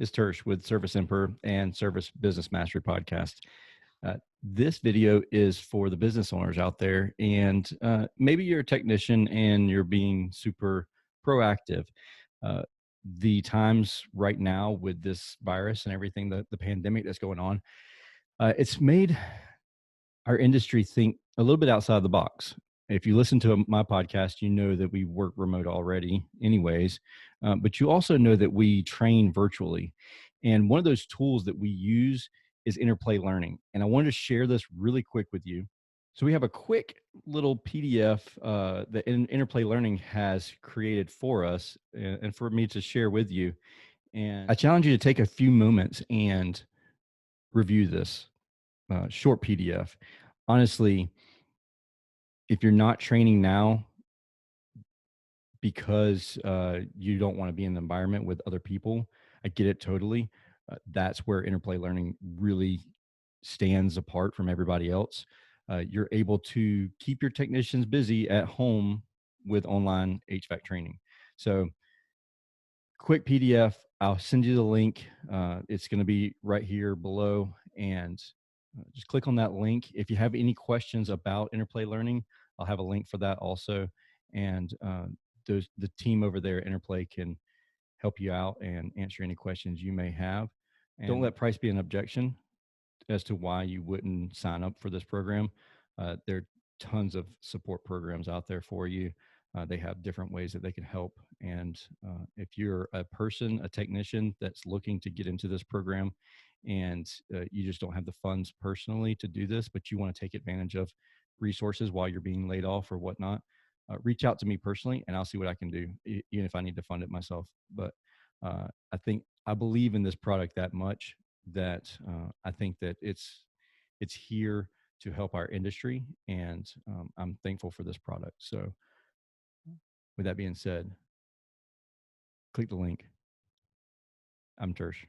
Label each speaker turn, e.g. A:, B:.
A: is Tersh with Service Emperor and Service Business Mastery Podcast. This video is for the business owners out there, and maybe you're a technician and you're being super proactive. The times right now with this virus and everything, the pandemic that's going on, it's made our industry think a little bit outside the box. If you listen to my podcast, you know that we work remote already anyways, but you also know that we train virtually. And one of those tools that we use is interplay learning. And I wanted to share this really quick with you. So we have a quick little PDF that Interplay Learning has created for us and for me to share with you. And I challenge you to take a few moments and review this short PDF. Honestly, if you're not training now because you don't want to be in the environment with other people, I get it totally. That's where interplay learning really stands apart from everybody else. You're able to keep your technicians busy at home with online HVAC training. So, quick PDF. I'll send you the link. It's going to be right here below, and just click on that link. If you have any questions about interplay learning, I'll have a link for that also. And the team over there at Interplay can help you out and answer any questions you may have. And don't let price be an objection as to why you wouldn't sign up for this program. There are tons of support programs out there for you. They have different ways that they can help. And if you're a person, a technician that's looking to get into this program and you just don't have the funds personally to do this, but you want to take advantage of resources while you're being laid off or whatnot, reach out to me personally and I'll see what I can do, even if I need to fund it myself. But I believe in this product that much that I think that it's here to help our industry, and I'm thankful for this product. So, with that being said, click the link. I'm Tersh.